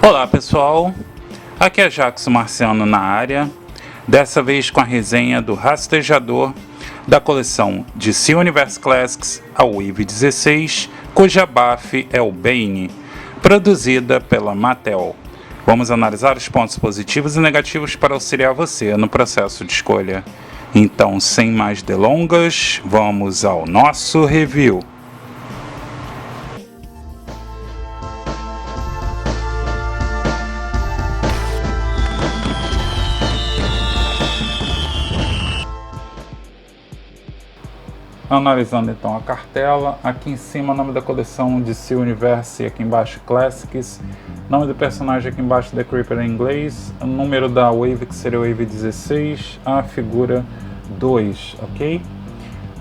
Olá pessoal, aqui é Jackson Marciano na área, dessa vez com a resenha do Rastejador da coleção DC Universe Classics, a Wave 16, cuja BAF é o Bane, produzida pela Mattel. Vamos analisar os pontos positivos e negativos para auxiliar você no processo de escolha. Então, sem mais delongas, vamos ao nosso review. Analisando então a cartela, aqui em cima o nome da coleção DC Universe, aqui embaixo Classics, nome do personagem aqui embaixo The Creeper em inglês, o número da Wave que seria a Wave 16, a figura 2, ok?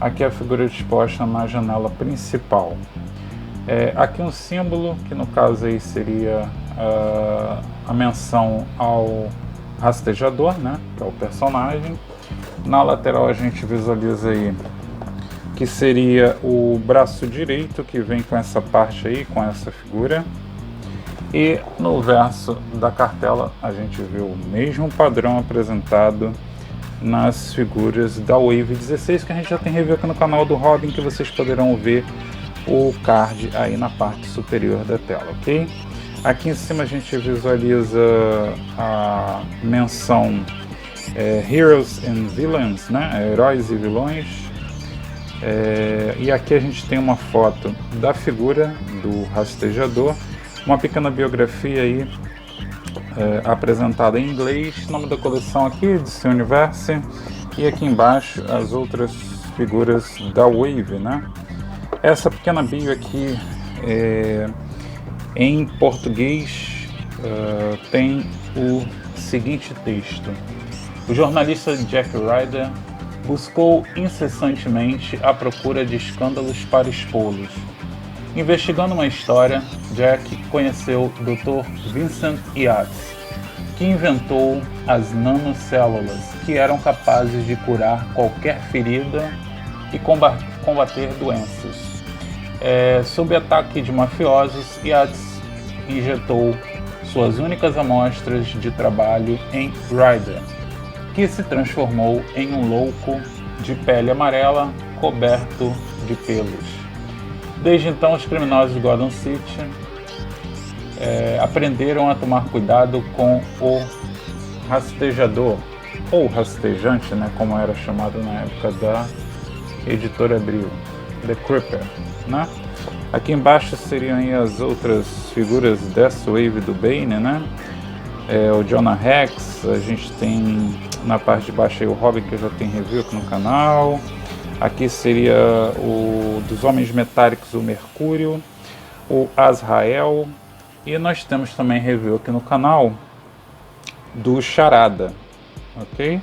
Aqui a figura disposta na janela principal. Aqui um símbolo, que no caso aí seria a menção ao Rastejador, né, que é o personagem. Na lateral a gente visualiza aí que seria o braço direito, que vem com essa parte aí, com essa figura. E no verso da cartela a gente vê o mesmo padrão apresentado nas figuras da Wave 16, que a gente já tem review aqui no canal do Robin, que vocês poderão ver o card aí na parte superior da tela, ok? Aqui em cima a gente visualiza a menção Heroes and Villains, né? Heróis e vilões. E aqui a gente tem uma foto da figura do Rastejador, uma pequena biografia aí apresentada em inglês, nome da coleção aqui, DC Universe, e aqui embaixo as outras figuras da Wave, né? Essa pequena bio aqui em português tem o seguinte texto: o jornalista Jack Ryder buscou incessantemente à procura de escândalos para expô-los. Investigando uma história, Jack conheceu o Dr. Vincent Yates, que inventou as nanocélulas, que eram capazes de curar qualquer ferida e combater doenças. Sob ataque de mafiosos, Yates injetou suas únicas amostras de trabalho em Ryder, que se transformou em um louco de pele amarela coberto de pelos. Desde então, os criminosos de Gotham City aprenderam a tomar cuidado com o Rastejador, ou Rastejante, né, como era chamado na época da editora Abril, The Creeper, né? Aqui embaixo seriam aí as outras figuras dessa Wave do Bane, né? O Jonah Rex, a gente tem na parte de baixo aí o Robin, que eu já tenho review aqui no canal. Aqui seria o dos Homens Metálicos, o Mercúrio, o Azrael, e nós temos também review aqui no canal do Charada, ok?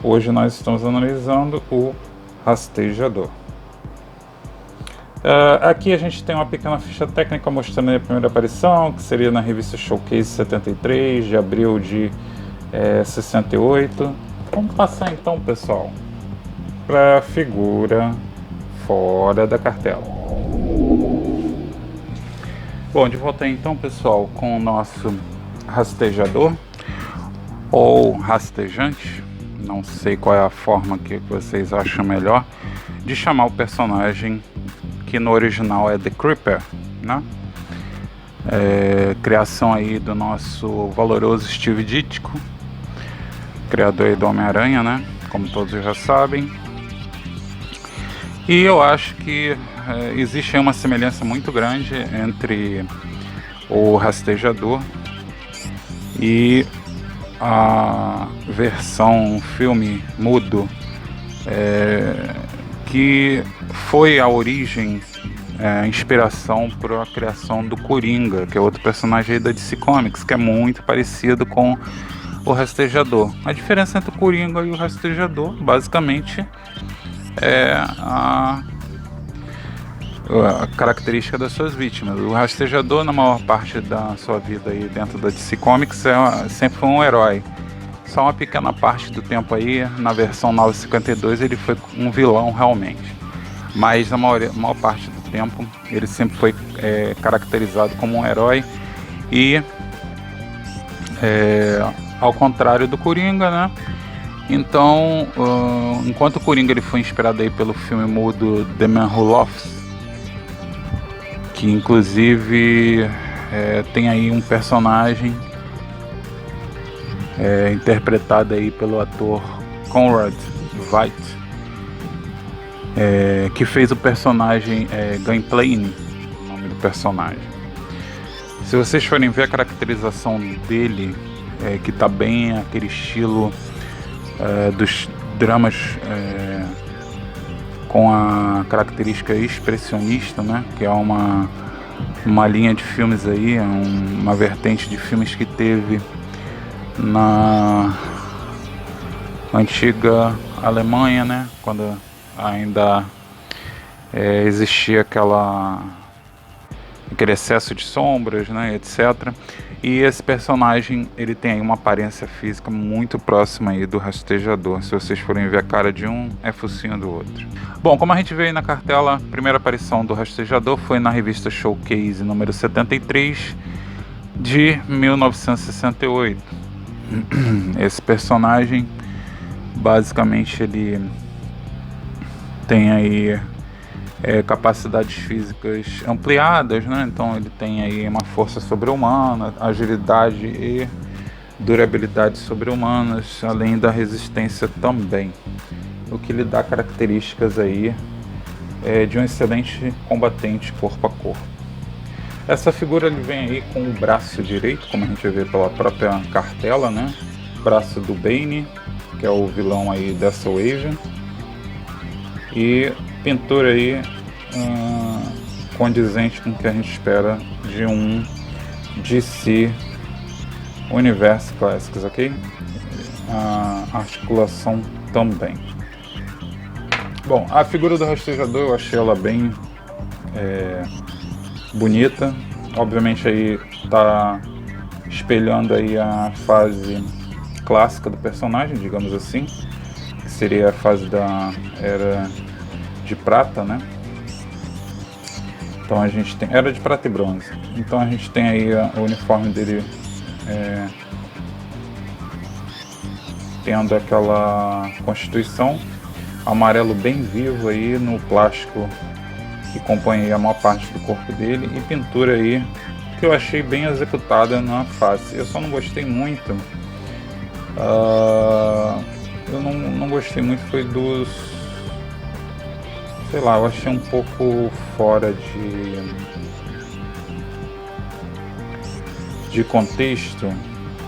Hoje nós estamos analisando o Rastejador. Aqui a gente tem uma pequena ficha técnica mostrando a primeira aparição, que seria na revista Showcase 73, de abril de 68. Vamos passar então, pessoal, para a figura fora da cartela. Bom, de volta aí, então, pessoal, com o nosso Rastejador, ou Rastejante, não sei qual é a forma que vocês acham melhor de chamar o personagem, que no original é The Creeper, né? Criação aí do nosso valoroso Steve Ditko, criador aí do Homem-Aranha, né? Como todos já sabem. E eu acho que existe aí uma semelhança muito grande entre o Rastejador e a versão filme mudo, que foi a origem, a inspiração para a criação do Coringa, que é outro personagem aí da DC Comics, que é muito parecido com o Rastejador. A diferença entre o Coringa e o Rastejador, basicamente, é a característica das suas vítimas. O Rastejador, na maior parte da sua vida aí dentro da DC Comics, sempre foi um herói. Só uma pequena parte do tempo aí, na versão 952, ele foi um vilão realmente. Mas na maior parte do tempo, ele sempre foi caracterizado como um herói. E ao contrário do Coringa, né? Então, enquanto o Coringa ele foi inspirado aí pelo filme mudo The Man Who Laughs, que inclusive tem aí um personagem interpretado aí pelo ator Conrad Veidt, que fez o personagem Gwynplaine, o nome do personagem. Se vocês forem ver a caracterização dele, que tá bem aquele estilo dos dramas com a característica expressionista, né? Que é uma linha de filmes aí, uma vertente de filmes que teve na antiga Alemanha, né? Quando ainda existia aquele excesso de sombras, né, etc. E esse personagem, ele tem aí uma aparência física muito próxima aí do Rastejador. Se vocês forem ver a cara de um, é focinho do outro. Bom, como a gente vê aí na cartela, a primeira aparição do Rastejador foi na revista Showcase número 73 de 1968. Esse personagem, basicamente, ele tem aí capacidades físicas ampliadas, né? Então ele tem aí uma força sobre-humana, agilidade e durabilidade sobre-humanas, além da resistência também, o que lhe dá características aí de um excelente combatente corpo a corpo. Essa figura ele vem aí com o braço direito, como a gente vê pela própria cartela, né? Braço do Bane, que é o vilão aí dessa wave, e pintura aí condizente com o que a gente espera de um DC Universe Classics, ok? A articulação também. Bom, a figura do Rastejador eu achei ela bem bonita. Obviamente aí tá espelhando aí a fase clássica do personagem, digamos assim, que seria a fase da Era de Prata, né? Então a gente tem Era de Prata e Bronze. Então a gente tem aí o uniforme dele tendo aquela constituição, amarelo bem vivo aí no plástico que compõe a maior parte do corpo dele, e pintura aí que eu achei bem executada na face. Eu só não gostei muito, eu não gostei muito foi dos, sei lá, eu achei um pouco fora de contexto.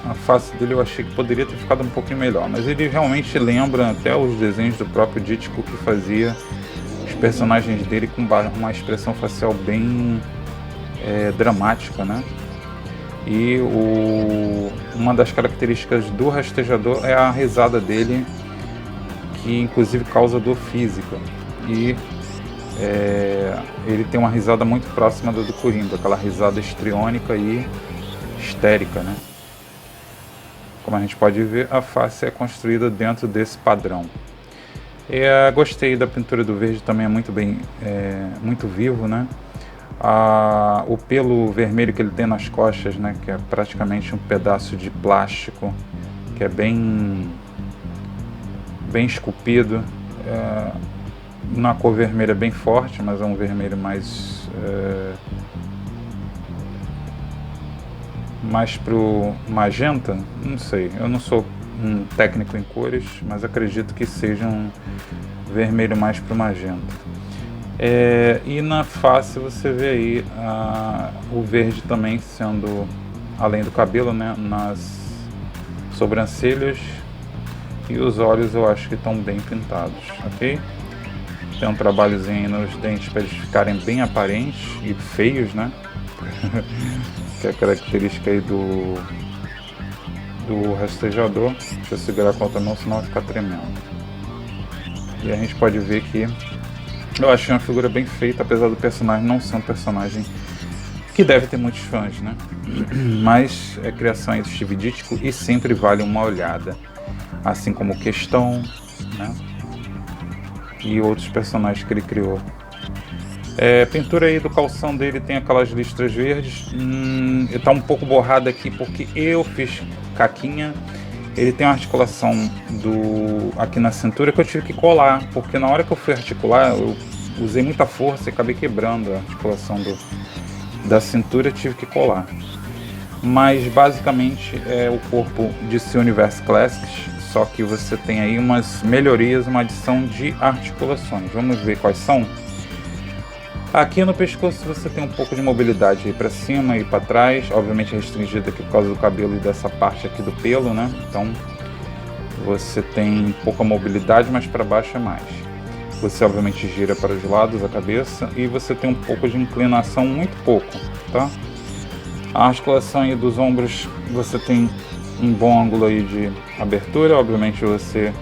A face dele eu achei que poderia ter ficado um pouquinho melhor, mas ele realmente lembra até os desenhos do próprio Ditko, que fazia os personagens dele com uma expressão facial bem dramática, né? E uma das características do Rastejador é a risada dele, que inclusive causa dor física. E ele tem uma risada muito próxima da do Coringa, aquela risada histriônica e histérica, né? Como a gente pode ver, a face é construída dentro desse padrão. Gostei da pintura do verde, também é muito bem, muito vivo, né? O pelo vermelho que ele tem nas costas, né? Que é praticamente um pedaço de plástico, que é bem esculpido. Na cor vermelha é bem forte, mas é um vermelho mais pro magenta, não sei, eu não sou um técnico em cores, mas acredito que seja um vermelho mais pro magenta. E na face você vê aí o verde também sendo, além do cabelo, né, nas sobrancelhas, e os olhos eu acho que estão bem pintados, ok? Tem um trabalhozinho nos dentes para eles ficarem bem aparentes e feios, né? Que é a característica aí do Rastejador. Deixa eu segurar com a outra mão, senão vai ficar tremendo. E a gente pode ver que eu achei uma figura bem feita, apesar do personagem não ser um personagem que deve ter muitos fãs, né? Mas é criação aí do Steve Ditko e sempre vale uma olhada. Assim como Questão, né? E outros personagens que ele criou Pintura aí do calção dele tem aquelas listras verdes. Tá um pouco borrado aqui porque eu fiz caquinha. Ele tem uma articulação aqui na cintura que eu tive que colar, porque na hora que eu fui articular eu usei muita força e acabei quebrando a articulação da cintura, tive que colar. Mas basicamente é o corpo de DC Universe Classics, só que você tem aí umas melhorias, uma adição de articulações. Vamos ver quais são. Aqui no pescoço você tem um pouco de mobilidade aí para cima e para trás, obviamente restringida aqui por causa do cabelo e dessa parte aqui do pelo, né? Então você tem pouca mobilidade, mas para baixo é mais. Você obviamente gira para os lados a cabeça e você tem um pouco de inclinação, muito pouco, tá? A articulação aí dos ombros, você tem um bom ângulo aí de abertura, obviamente você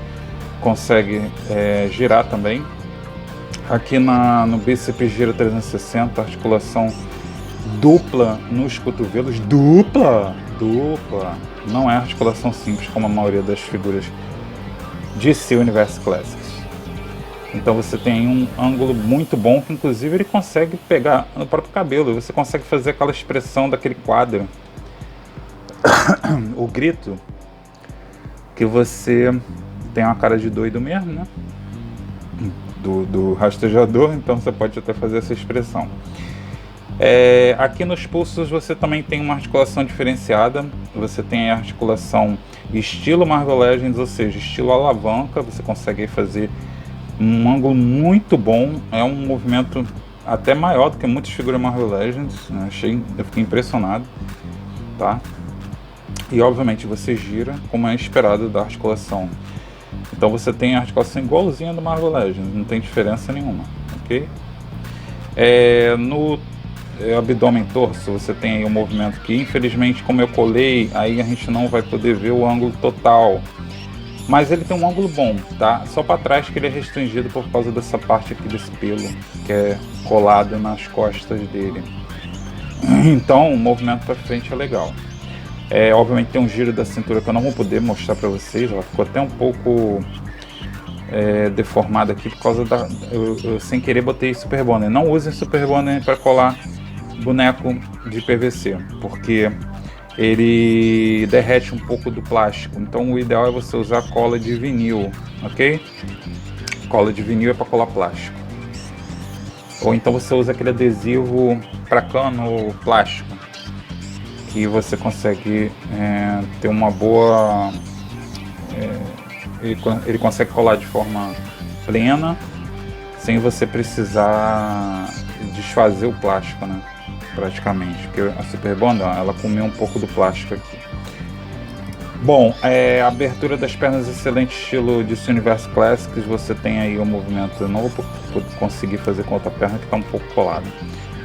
consegue girar também. Aqui no bíceps gira 360, articulação dupla nos cotovelos, dupla, não é articulação simples como a maioria das figuras de DC Universe Classics. Então você tem um ângulo muito bom que inclusive ele consegue pegar no próprio cabelo, você consegue fazer aquela expressão daquele quadro, o grito, que você tem uma cara de doido mesmo, né? Do rastejador, então você pode até fazer essa expressão. Aqui nos pulsos você também tem uma articulação diferenciada, você tem a articulação estilo Marvel Legends, ou seja, estilo alavanca, você consegue fazer um ângulo muito bom, é um movimento até maior do que muitas figuras Marvel Legends, né? Eu fiquei impressionado, tá? E obviamente você gira como é esperado da articulação. Então você tem a articulação igualzinha do Marvel Legends, não tem diferença nenhuma, ok? No abdômen torso você tem aí um movimento que infelizmente, como eu colei, aí a gente não vai poder ver o ângulo total. Mas ele tem um ângulo bom, tá? Só para trás que ele é restringido por causa dessa parte aqui desse pelo, que é colado nas costas dele. Então o movimento para frente é legal. Obviamente tem um giro da cintura que eu não vou poder mostrar para vocês, ela ficou até um pouco deformada aqui por causa eu sem querer botei Super Bonder. Não usem Super Bonder para colar boneco de PVC, porque ele derrete um pouco do plástico, então o ideal é você usar cola de vinil, ok? Cola de vinil é para colar plástico. Ou então você usa aquele adesivo para cano plástico, que você consegue ter uma boa... ele consegue colar de forma plena, sem você precisar desfazer o plástico, né? Praticamente, porque a Super Bonder, ela comeu um pouco do plástico aqui. Bom, a abertura das pernas excelente, estilo DC Universe Classics, você tem aí um movimento, eu não vou conseguir fazer com outra perna que está um pouco colada.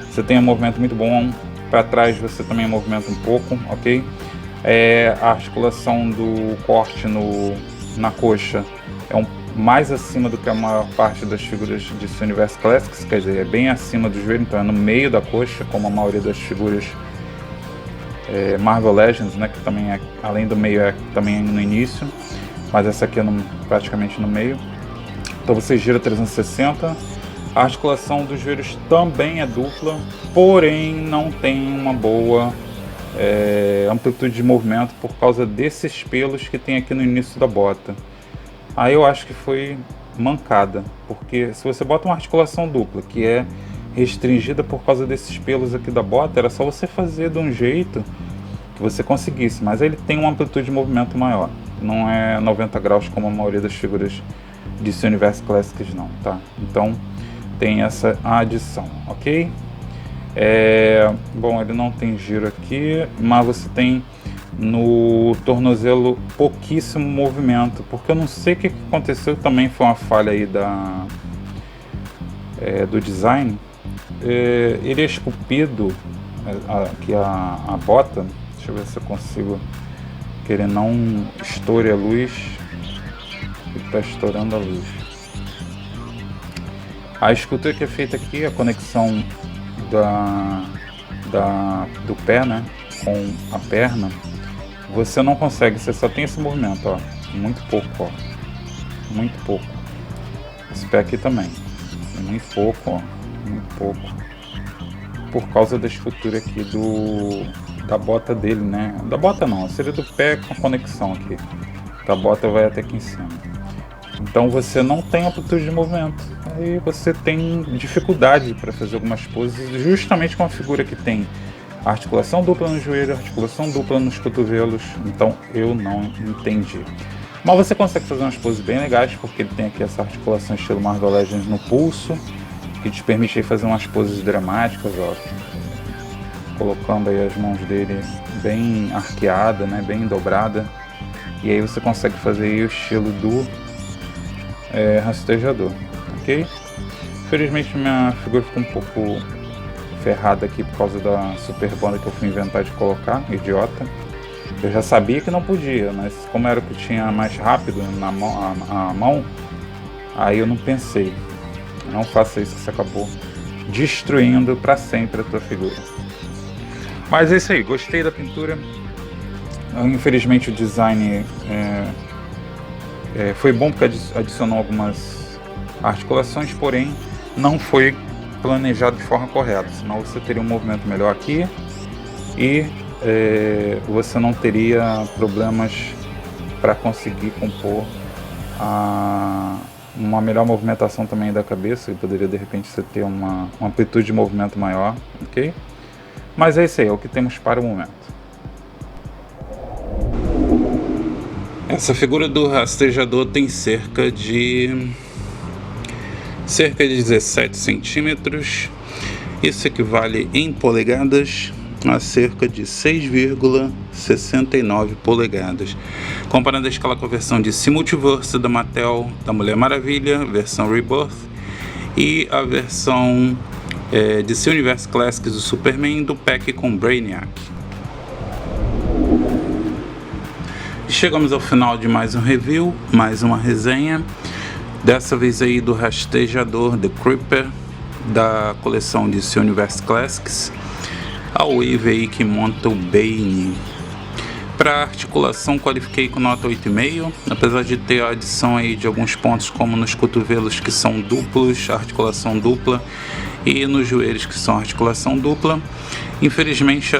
Você tem um movimento muito bom, para trás você também movimenta um pouco, ok? A articulação do corte na coxa é mais acima do que a maior parte das figuras de DC Universe Classics, quer dizer, é bem acima do joelho, então é no meio da coxa, como a maioria das figuras Marvel Legends, né, que também além do meio também no início, mas essa aqui é praticamente no meio. Então você gira 360, a articulação dos joelhos também é dupla, porém não tem uma boa amplitude de movimento por causa desses pelos que tem aqui no início da bota. Aí eu acho que foi mancada, porque se você bota uma articulação dupla que é restringida por causa desses pelos aqui da bota, era só você fazer de um jeito que você conseguisse, mas ele tem uma amplitude de movimento maior, não é 90 graus como a maioria das figuras de DC Universe Classics não, tá? Então tem essa adição, ok? Bom, ele não tem giro aqui, mas você tem no tornozelo pouquíssimo movimento, porque eu não sei o que aconteceu, também foi uma falha aí do design. Ele é esculpido aqui a bota, deixa eu ver se eu consigo, que ele não estoure a luz, ele está estourando a luz. A escultura que é feita aqui, a conexão do pé, né, com a perna, você não consegue, você só tem esse movimento, ó, muito pouco, ó, muito pouco. Esse pé aqui também, muito pouco, ó, um pouco, por causa da estrutura aqui da bota dele, né? Da bota não, seria do pé com a conexão aqui. Da bota vai até aqui em cima. Então você não tem amplitude de movimento. Aí você tem dificuldade para fazer algumas poses, justamente com a figura que tem articulação dupla no joelho, articulação dupla nos cotovelos. Então eu não entendi. Mas você consegue fazer umas poses bem legais, porque ele tem aqui essa articulação estilo Marvel Legends no pulso, que te permite aí fazer umas poses dramáticas, ó. Colocando aí as mãos dele bem arqueada, né, bem dobrada. E aí você consegue fazer aí o estilo do rastejador, ok? Infelizmente minha figura ficou um pouco ferrada aqui por causa da super banda que eu fui inventar de colocar, idiota. Eu já sabia que não podia, mas como era o que tinha mais rápido na mão, aí eu não pensei. Não faça isso, que você acabou destruindo para sempre a tua figura. Mas é isso aí, gostei da pintura. Infelizmente o design foi bom porque adicionou algumas articulações, porém não foi planejado de forma correta, senão você teria um movimento melhor aqui e você não teria problemas para conseguir compor uma melhor movimentação também da cabeça, e poderia de repente você ter uma amplitude de movimento maior, ok? Mas é isso aí, é o que temos para o momento. Essa figura do rastejador tem cerca de 17 centímetros. Isso equivale em polegadas a cerca de 6,69 polegadas. Comparando a escala com a versão de Multiverse da Mattel, da Mulher Maravilha, versão Rebirth, e a versão DC Universe Classics do Superman, do pack com Brainiac. Chegamos ao final de mais um review, mais uma resenha, dessa vez aí do rastejador The Creeper da coleção DC Universe Classics, a Wave aí que monta o Bane. Para articulação qualifiquei com nota 8,5, apesar de ter a adição aí de alguns pontos como nos cotovelos que são duplos, articulação dupla, e nos joelhos que são articulação dupla. Infelizmente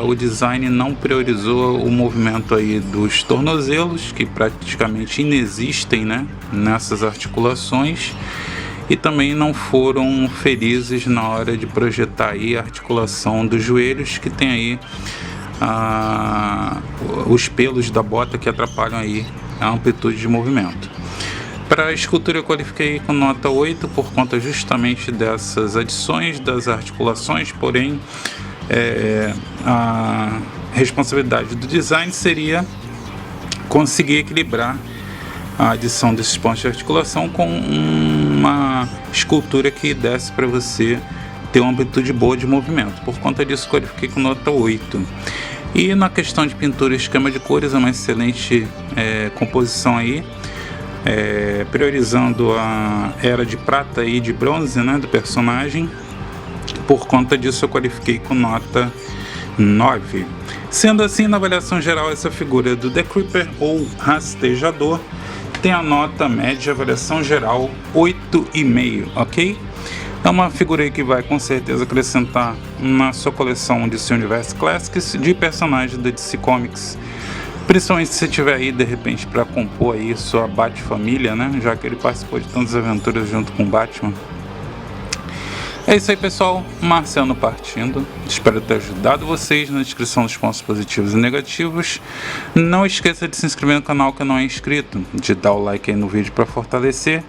o design não priorizou o movimento aí dos tornozelos, que praticamente inexistem, né, nessas articulações, e também não foram felizes na hora de projetar aí a articulação dos joelhos, que tem aí os pelos da bota que atrapalham aí a amplitude de movimento. Para a escultura eu qualifiquei com nota 8 por conta justamente dessas adições das articulações, porém a responsabilidade do design seria conseguir equilibrar a adição desses pontos de articulação com uma escultura que desse para você ter uma amplitude boa de movimento. Por conta disso qualifiquei com nota 8. E na questão de pintura e esquema de cores, é uma excelente composição aí, priorizando a era de prata e de bronze, né, do personagem. Por conta disso eu qualifiquei com nota 9. Sendo assim, na avaliação geral, essa figura do The Creeper ou rastejador tem a nota média, avaliação geral 8,5, ok? É uma figura aí que vai com certeza acrescentar na sua coleção DC Universe Classics de personagens da DC Comics, principalmente se você tiver aí de repente para compor aí sua Bat-família, né? Já que ele participou de tantas aventuras junto com Batman. É isso aí, pessoal, Marciano partindo, espero ter ajudado vocês na descrição dos pontos positivos e negativos. Não esqueça de se inscrever no canal que não é inscrito, de dar o like aí no vídeo para fortalecer.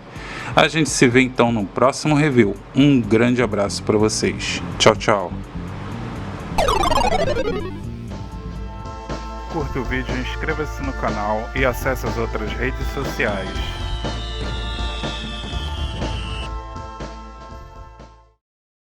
A gente se vê então no próximo review. Um grande abraço para vocês, tchau, tchau. Curta o vídeo, inscreva-se no canal e acesse as outras redes sociais.